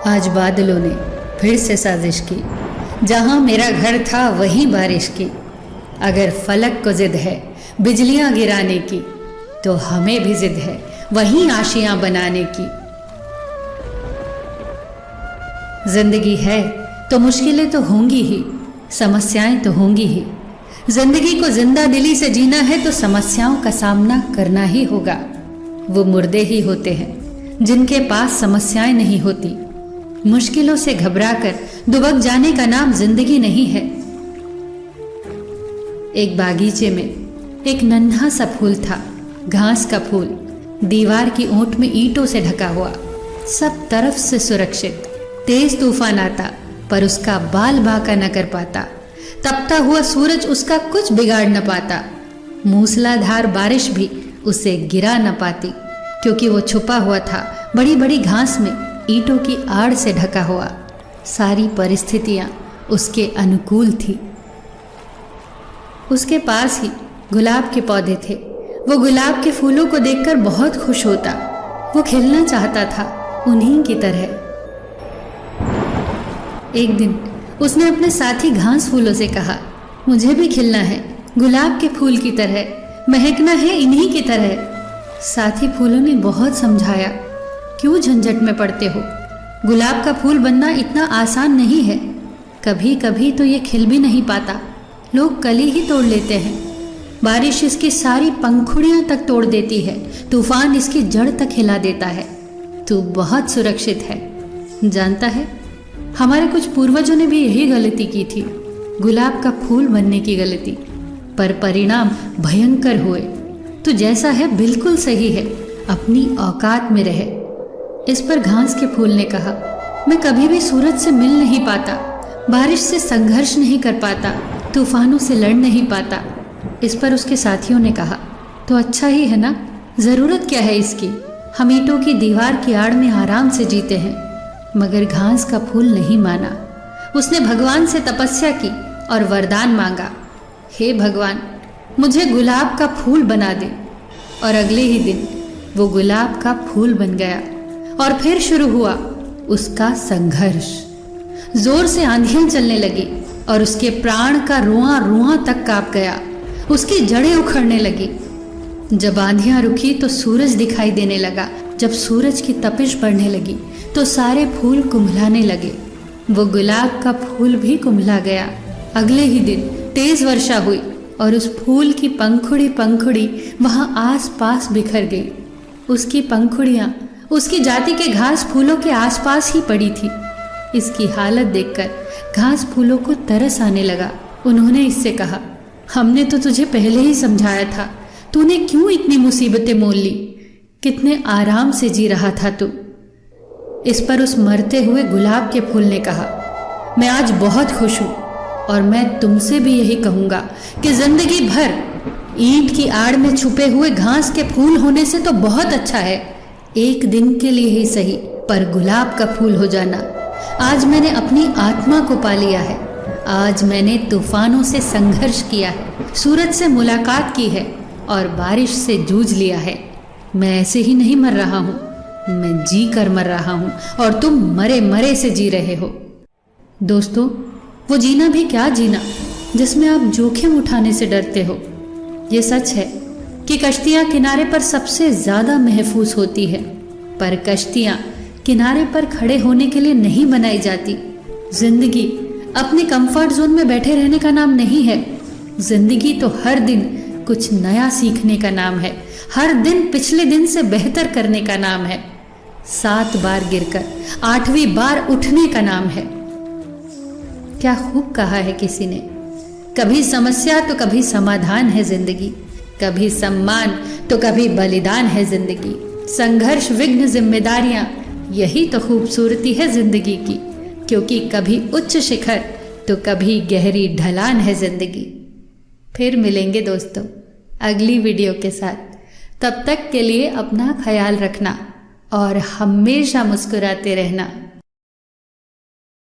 आज बादलों ने फिर से साजिश की, जहाँ मेरा घर था वहीं बारिश की। अगर फलक को जिद है बिजलियाँ गिराने की, तो हमें भी जिद है वहीं आशियाँ बनाने की। जिंदगी है तो मुश्किलें तो होंगी ही, समस्याएं तो होंगी ही। जिंदगी को जिंदा दिली से जीना है तो समस्याओं का सामना करना ही होगा। वो मुर्दे ही होते हैं जिनके पास समस्याएं नहीं होती। मुश्किलों से घबराकर दुबक जाने का नाम जिंदगी नहीं है। एक बागीचे में एक नन्हा सा फूल था, घास का फूल, दीवार की ओट में ईंटों से ढका हुआ, सब तरफ से सुरक्षित। तेज तूफान आता पर उसका बाल बांका न कर पाता। तपता हुआ सूरज उसका कुछ बिगाड़ न पाता। मूसलाधार बारिश भी उसे गिरा न पाती, क्योंकि वो छुपा हुआ था बड़ी बड़ी घास में, ईंटों की आड़ से ढका हुआ। सारी परिस्थितियां उसके अनुकूल थी। उसके पास ही गुलाब के पौधे थे। वो गुलाब के फूलों को देखकर बहुत खुश होता। वो खिलना चाहता था उन्हीं की तरह। एक दिन उसने अपने साथी घास फूलों से कहा, मुझे भी खिलना है गुलाब के फूल की तरह, महकना है इन्हीं की तरह। साथी फूलों ने बहुत समझाया, क्यों झंझट में पड़ते हो, गुलाब का फूल बनना इतना आसान नहीं है। कभी कभी तो ये खिल भी नहीं पाता, लोग कली ही तोड़ लेते हैं। बारिश इसकी सारी पंखुड़ियां तक तोड़ देती है, तूफान इसकी जड़ तक हिला देता है। तू बहुत सुरक्षित है। जानता है, हमारे कुछ पूर्वजों ने भी यही गलती की थी, गुलाब का फूल बनने की गलती, पर परिणाम भयंकर हुए। तू जैसा है बिल्कुल सही है, अपनी औकात में रहे। इस पर घास के फूल ने कहा, मैं कभी भी सूरज से मिल नहीं पाता, बारिश से संघर्ष नहीं कर पाता, तूफानों से लड़ नहीं पाता। इस पर उसके साथियों ने कहा, तो अच्छा ही है ना, ज़रूरत क्या है इसकी, हम ईंटों की दीवार की आड़ में आराम से जीते हैं। मगर घास का फूल नहीं माना। उसने भगवान से तपस्या की और वरदान मांगा, हे भगवान, मुझे गुलाब का फूल बना दे। और अगले ही दिन वो गुलाब का फूल बन गया। और फिर शुरू हुआ उसका संघर्ष। जोर से आंधियां चलने लगी और उसके प्राण का रुआं रुआं तक कांप गया। उसकी जड़ें उखड़ने लगी। जब आंधियां रुकी तो सूरज दिखाई देने लगा। जब सूरज की तपिश बढ़ने लगी तो सारे फूल कुम्हलाने लगे। वो गुलाब का फूल भी कुम्हला गया। अगले ही दिन तेज वर्षा हुई और उस फूल की पंखुड़ी वहां आस पास बिखर गई। उसकी पंखुड़ियां उसकी जाति के घास फूलों के आसपास ही पड़ी थी। इसकी हालत देखकर घास फूलों को तरस आने लगा। उन्होंने इससे कहा, हमने तो तुझे पहले ही समझाया था, तूने क्यों इतनी मुसीबतें मोल ली, कितने आराम से जी रहा था तू। इस पर उस मरते हुए गुलाब के फूल ने कहा, मैं आज बहुत खुश हूँ और मैं तुमसे भी यही कहूँगा कि जिंदगी भर ईंट की आड़ में छुपे हुए घास के फूल होने से तो बहुत अच्छा है, एक दिन के लिए ही सही, पर गुलाब का फूल हो जाना। आज मैंने अपनी आत्मा को पा लिया है। आज मैंने तूफानों से संघर्ष किया है, सूरज से मुलाकात की है और बारिश से जूझ लिया है। मैं ऐसे ही नहीं मर रहा हूँ, मैं जी कर मर रहा हूँ और तुम मरे मरे से जी रहे हो। दोस्तों, वो जीना भी क्या जीना जिसमें आप जोखिम उठाने से डरते हो। ये सच है कि कश्तियाँ किनारे पर सबसे ज़्यादा महफूज होती है, पर कश्तियाँ किनारे पर खड़े होने के लिए नहीं बनाई जाती। जिंदगी अपने कंफर्ट जोन में बैठे रहने का नाम नहीं है। जिंदगी तो हर दिन कुछ नया सीखने का नाम है, हर दिन पिछले दिन से बेहतर करने का नाम है। 7 बार गिरकर 8वीं बार उठने का नाम है। क्या खूब कहा है किसी ने, कभी समस्या तो कभी समाधान है जिंदगी, कभी सम्मान तो कभी बलिदान है जिंदगी। संघर्ष, विघ्न, जिम्मेदारियां, यही तो खूबसूरती है जिंदगी की, क्योंकि कभी उच्च शिखर तो कभी गहरी ढलान है जिंदगी। फिर मिलेंगे दोस्तों अगली वीडियो के साथ। तब तक के लिए अपना ख्याल रखना और हमेशा मुस्कुराते रहना।